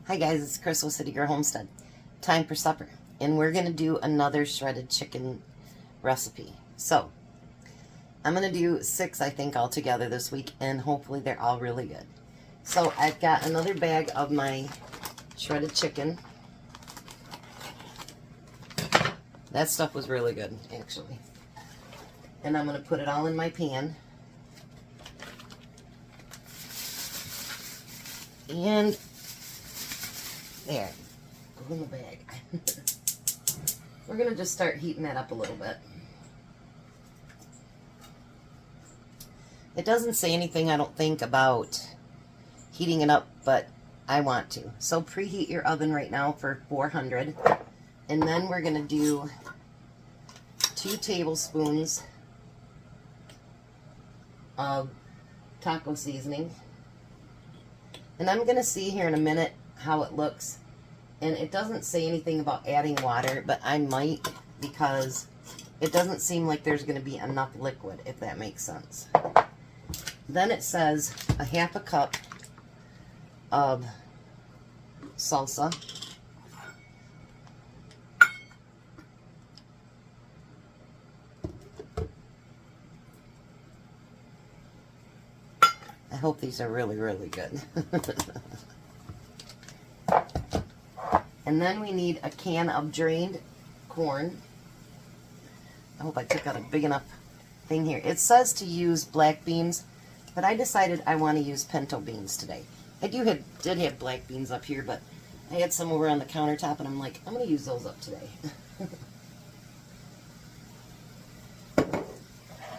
Hi guys, it's Crystal City Girl Homestead. Time for supper. And we're going to do another shredded chicken recipe. So, I'm going to do 6, I think, altogether this week. And hopefully they're all really good. So, I've got another bag of my shredded chicken. That stuff was really good, actually. And I'm going to put it all in my pan. And there, go in the bag. We're going to just start heating that up a little bit. It doesn't say anything, I don't think, about heating it up, but I want to. So preheat your oven right now for 400. And then we're going to do 2 tablespoons of taco seasoning. And I'm going to see here in a minute how it looks. And it doesn't say anything about adding water, but I might, because it doesn't seem like there's going to be enough liquid, if that makes sense. Then it says a half a cup of salsa. I hope these are really, really good. And then we need a can of drained corn. I hope I took out a big enough thing here. It says to use black beans, but I decided I want to use pinto beans today. I did have black beans up here, but I had some over on the countertop, and I'm like, I'm going to use those up today.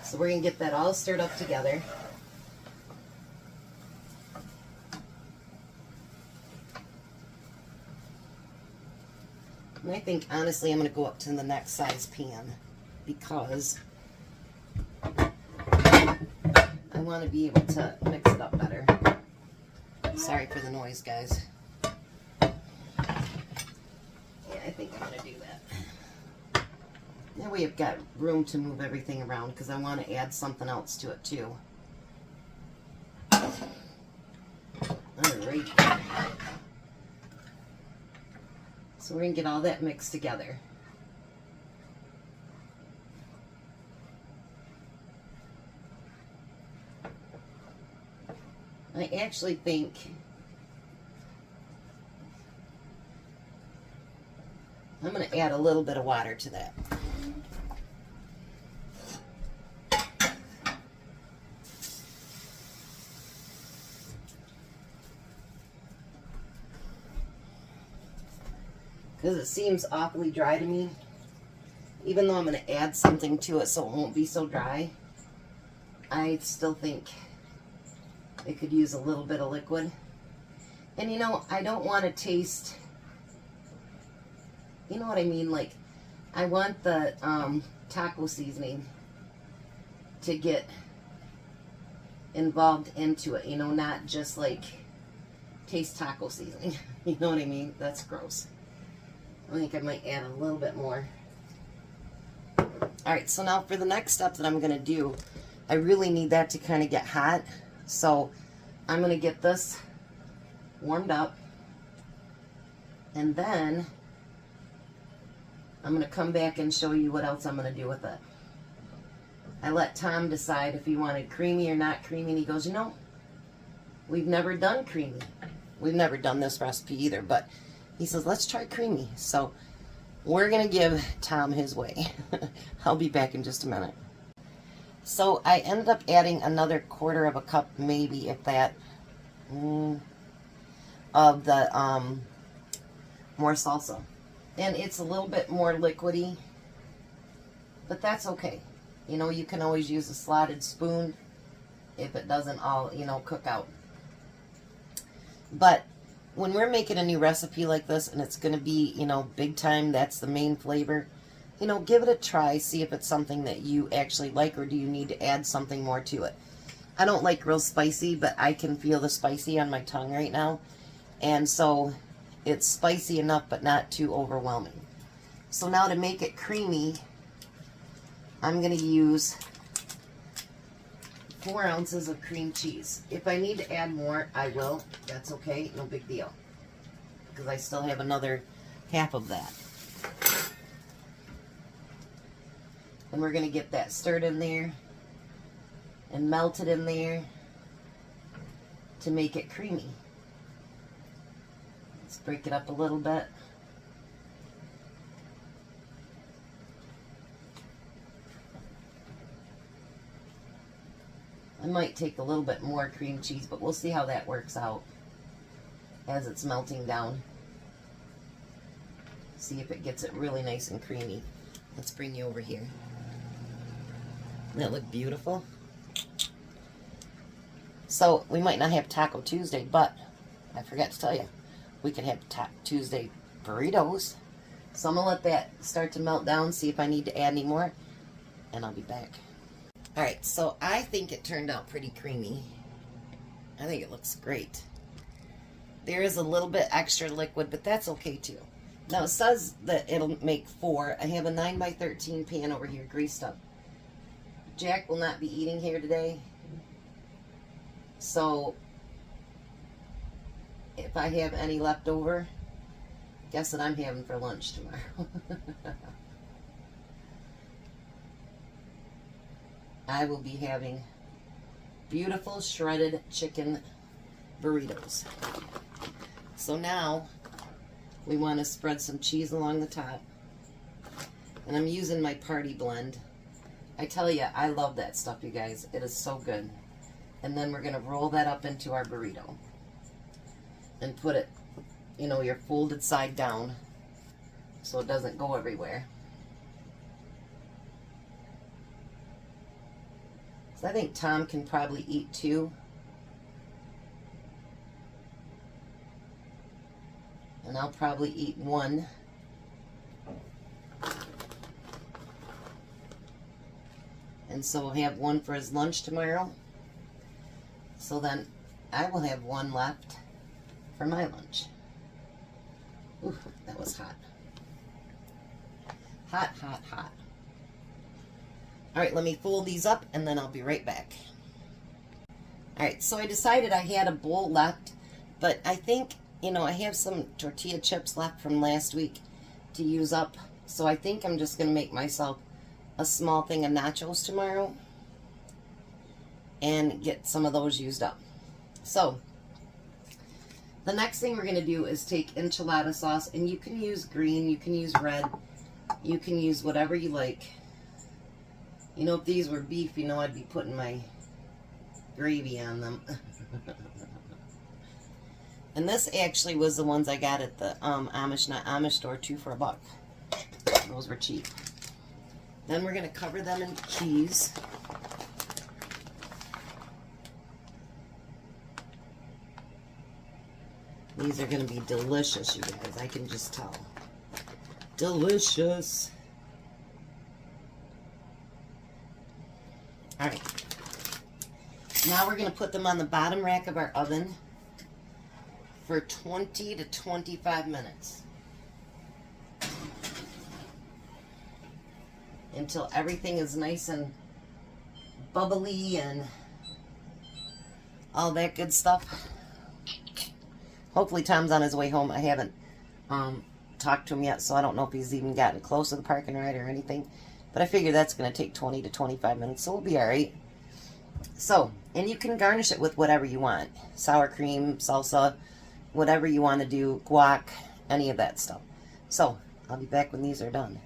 So we're going to get that all stirred up together. And I think, honestly, I'm going to go up to the next size pan because I want to be able to mix it up better. Sorry for the noise, guys. Yeah, I think I'm going to do that. That way I've got room to move everything around because I want to add something else to it, too. Alright. So we're going to get all that mixed together. I actually think I'm going to add a little bit of water to that. Because it seems awfully dry to me. Even though I'm going to add something to it so it won't be so dry, I still think it could use a little bit of liquid. And you know, I don't want to taste, you know what I mean? Like, I want the taco seasoning to get involved into it. You know, not just like taste taco seasoning. You know what I mean? That's gross. I think I might add a little bit more. Alright, so now for the next step that I'm going to do, I really need that to kind of get hot. So I'm going to get this warmed up. And then I'm going to come back and show you what else I'm going to do with it. I let Tom decide if he wanted creamy or not creamy. And he goes, you know, we've never done creamy. We've never done this recipe either, but he says, let's try creamy. So we're going to give Tom his way. I'll be back in just a minute. So I ended up adding another quarter of a cup, maybe, if that, of the more salsa. And it's a little bit more liquidy, but that's okay. You know, you can always use a slotted spoon if it doesn't all, you know, cook out. But when we're making a new recipe like this, and it's going to be, you know, big time, that's the main flavor, you know, give it a try, see if it's something that you actually like, or do you need to add something more to it. I don't like real spicy, but I can feel the spicy on my tongue right now, and so it's spicy enough, but not too overwhelming. So now to make it creamy, I'm going to use 4 ounces of cream cheese. If I need to add more, I will. That's okay. No big deal. because I still have another half of that. And we're going to get that stirred in there and melted in there to make it creamy. Let's break it up a little bit. I might take a little bit more cream cheese, but we'll see how that works out as it's melting down. See if it gets it really nice and creamy. Let's bring you over here. Doesn't that look beautiful? So, we might not have Taco Tuesday, but I forgot to tell you, we can have Taco Tuesday burritos. So I'm going to let that start to melt down, see if I need to add any more, and I'll be back. Alright, so I think it turned out pretty creamy. I think it looks great. There is a little bit extra liquid, but that's okay too. Now it says that it'll make 4. I have a 9x13 pan over here greased up. Jack will not be eating here today. So if I have any left over, guess what I'm having for lunch tomorrow. I will be having beautiful shredded chicken burritos. So now we want to spread some cheese along the top. And I'm using my party blend. I tell you, I love that stuff, you guys. It is so good. And then we're going to roll that up into our burrito. And put it, you know, your folded side down so it doesn't go everywhere. So I think Tom can probably eat 2. And I'll probably eat 1. And so we'll have 1 for his lunch tomorrow. So then I will have 1 left for my lunch. Ooh, that was hot. Hot, hot, hot. Alright, let me fold these up and then I'll be right back. Alright, so I decided I had a bowl left, but I think, you know, I have some tortilla chips left from last week to use up. So I think I'm just going to make myself a small thing of nachos tomorrow and get some of those used up. So the next thing we're going to do is take enchilada sauce, and you can use green, you can use red, you can use whatever you like. You know, if these were beef, you know, I'd be putting my gravy on them. And this actually was the ones I got at the Amish store, 2 for $1. Those were cheap. Then we're going to cover them in cheese. These are going to be delicious, you guys. I can just tell. Delicious. Alright. Now we're going to put them on the bottom rack of our oven for 20 to 25 minutes. Until everything is nice and bubbly and all that good stuff. Hopefully Tom's on his way home. I haven't talked to him yet, so I don't know if he's even gotten close to the parking ride or anything. But I figure that's going to take 20 to 25 minutes, so we'll be alright. So, and you can garnish it with whatever you want. Sour cream, salsa, whatever you want to do, guac, any of that stuff. So, I'll be back when these are done.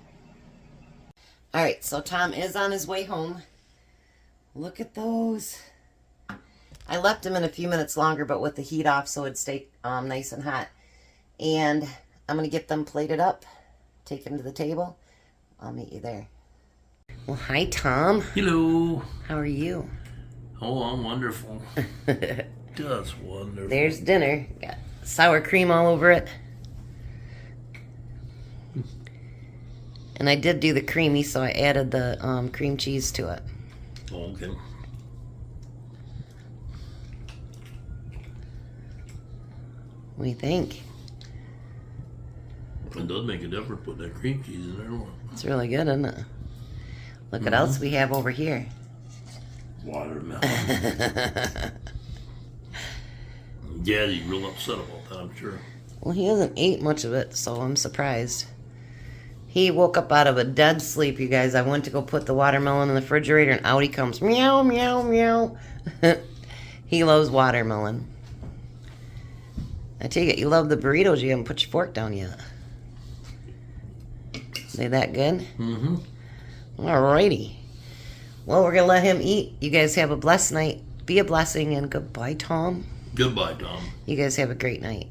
Alright, so Tom is on his way home. Look at those. I left him in a few minutes longer, but with the heat off so it'd stay nice and hot. And I'm going to get them plated up, take them to the table. I'll meet you there. Well, hi, Tom. Hello. How are you? Oh, I'm wonderful. Just wonderful. There's dinner. Got sour cream all over it. And I did do the creamy, so I added the cream cheese to it. Okay. What do you think? It does make a difference putting that cream cheese in there. It's really good, isn't it? Look what else we have over here. Watermelon. Daddy's real upset about that, I'm sure. Well, he hasn't ate much of it, so I'm surprised. He woke up out of a dead sleep, you guys. I went to go put the watermelon in the refrigerator, and out he comes. Meow, meow, meow. He loves watermelon. I take it, you love the burritos. You haven't put your fork down yet. They that good? Mm-hmm. Alrighty. Well, we're going to let him eat. You guys have a blessed night. Be a blessing, and goodbye, Tom. Goodbye, Tom. You guys have a great night.